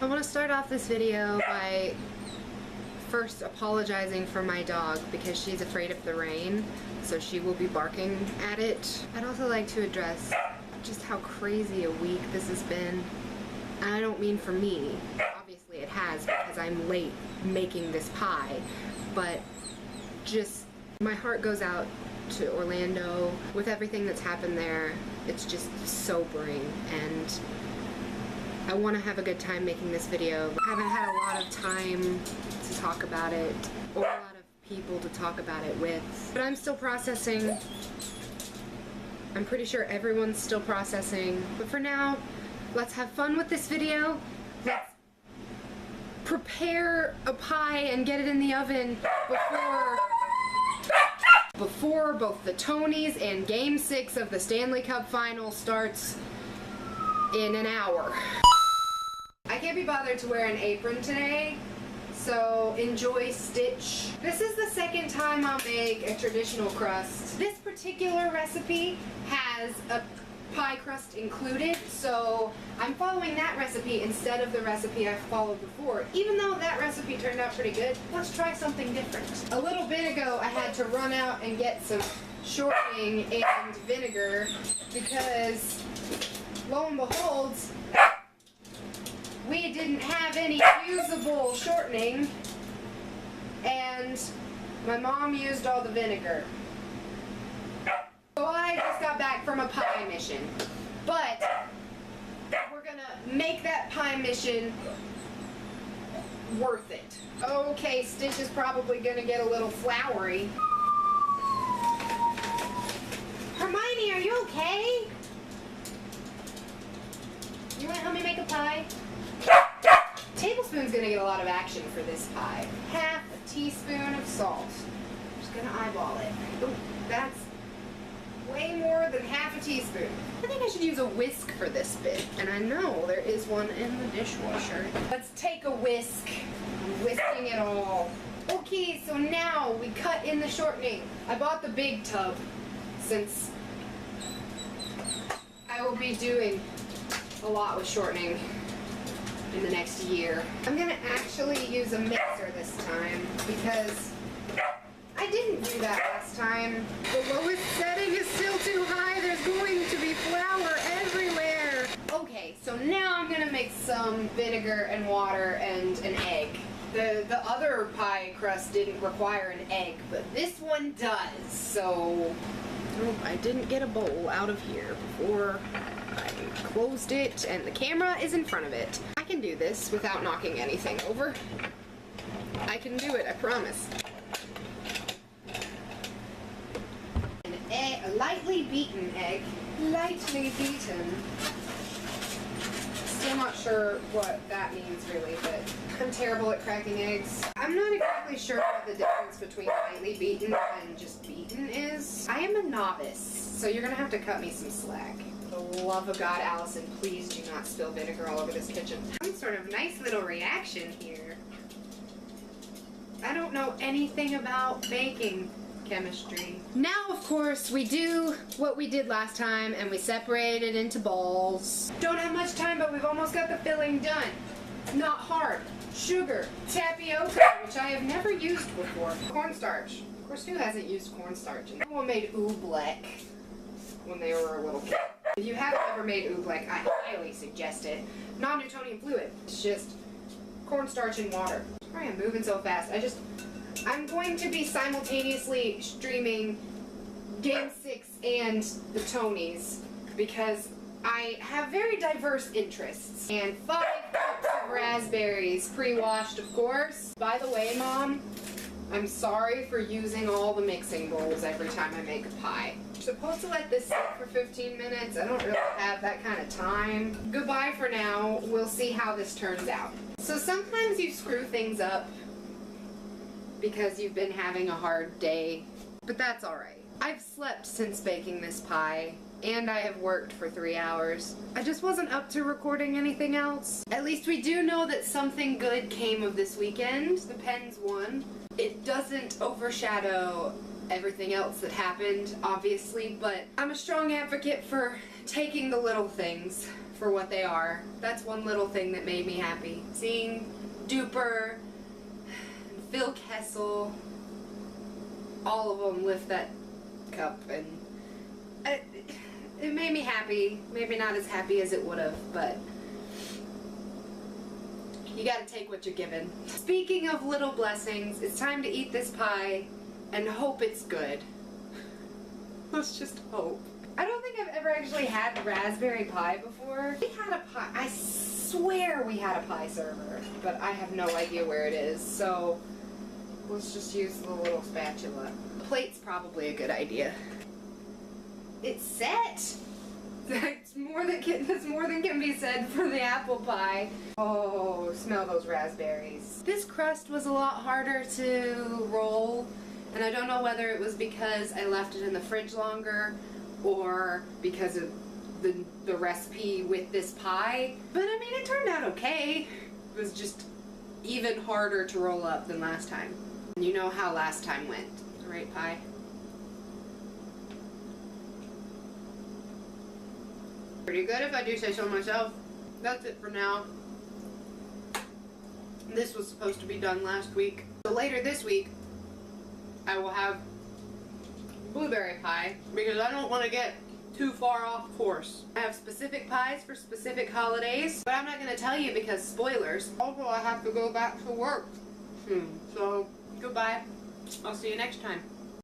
I want to start off this video by first apologizing for my dog because she's afraid of the rain, so she will be barking at it. I'd also like to address just how crazy a week this has been. And I don't mean for me. Obviously it has because I'm late making this pie, but just my heart goes out to Orlando with everything that's happened there. It's just sobering, and I want to have a good time making this video. I haven't had a lot of time to talk about it, or a lot of people to talk about it with. But I'm still processing. I'm pretty sure everyone's still processing. But for now, let's have fun with this video. Let's prepare a pie and get it in the oven before both the Tonys and Game 6 of the Stanley Cup Final starts in an hour. I can't be bothered to wear an apron today, so enjoy Stitch. This is the second time I'll make a traditional crust. This particular recipe has a pie crust included, so I'm following that recipe instead of the recipe I've followed before. Even though that recipe turned out pretty good, let's try something different. A little bit ago I had to run out and get some shortening and vinegar because, lo and behold, we didn't have any usable shortening, and my mom used all the vinegar. So I just got back from a pie mission, but we're gonna make that pie mission worth it. Okay, Stitch is probably gonna get a little floury. Hermione, are you okay? You wanna help me make a pie? Tablespoon's gonna get a lot of action for this pie. Half a teaspoon of salt. I'm just gonna eyeball it. Ooh, that's way more than half a teaspoon. I think I should use a whisk for this bit, and I know there is one in the dishwasher. Let's take a whisk. I'm whisking it all. Okay, so now we cut in the shortening. I bought the big tub since I will be doing a lot with shortening in the next year. I'm gonna actually use a mixer this time because I didn't do that last time. The lowest setting is still too high. There's going to be flour everywhere. Okay, so now I'm gonna make some vinegar and water and an egg. The other pie crust didn't require an egg, but this one does. So, oh, I didn't get a bowl out of here before I closed it, and the camera is in front of it. I can do this without knocking anything over. I can do it, I promise. A lightly beaten egg. Lightly beaten. Still not sure what that means really, but I'm terrible at cracking eggs. I'm not exactly sure what the difference between lightly beaten and just beaten is. I am a novice, so you're gonna have to cut me some slack. For the love of God, Allison, please do not spill vinegar all over this kitchen. Some sort of nice little reaction here. I don't know anything about baking chemistry. Now, of course, we do what we did last time, and we separate it into balls. Don't have much time, but we've almost got the filling done. Not hard. Sugar, tapioca, which I have never used before. Cornstarch. Of course, who hasn't used cornstarch? And no one made oobleck when they were a little kid. If you haven't ever made oobleck, I highly suggest it. Non-Newtonian fluid. It's just cornstarch and water. Sorry, I'm moving so fast. I'm going to be simultaneously streaming Game 6 and the Tonys because I have very diverse interests. And 5 cups of raspberries, pre-washed of course. By the way, Mom, I'm sorry for using all the mixing bowls every time I make a pie. I'm supposed to let this sit for 15 minutes. I don't really have that kind of time. Goodbye for now. We'll see how this turns out. So sometimes you screw things up because you've been having a hard day, but that's alright. I've slept since baking this pie, and I have worked for 3 hours. I just wasn't up to recording anything else. At least we do know that something good came of this weekend. The Pens won. It doesn't overshadow everything else that happened, obviously, but I'm a strong advocate for taking the little things for what they are. That's one little thing that made me happy. Seeing Duper, Phil Kessel, all of them lift that cup, and it made me happy. Maybe not as happy as it would have, but you gotta take what you're given. Speaking of little blessings, it's time to eat this pie and hope it's good. Let's just hope. I don't think I've ever actually had raspberry pie before. We had a pie, I swear we had a pie server, but I have no idea where it is, so let's just use the little spatula. The plate's probably a good idea. It's set! That's more than can be said for the apple pie. Oh, smell those raspberries. This crust was a lot harder to roll, and I don't know whether it was because I left it in the fridge longer or because of the recipe with this pie. But I mean, it turned out okay. It was just even harder to roll up than last time. You know how last time went, right, pie? Pretty good if I do say so myself. That's it for now. This was supposed to be done last week. So later this week, I will have blueberry pie because I don't want to get too far off course. I have specific pies for specific holidays, but I'm not going to tell you because spoilers. Also, I have to go back to work soon. So, goodbye. I'll see you next time.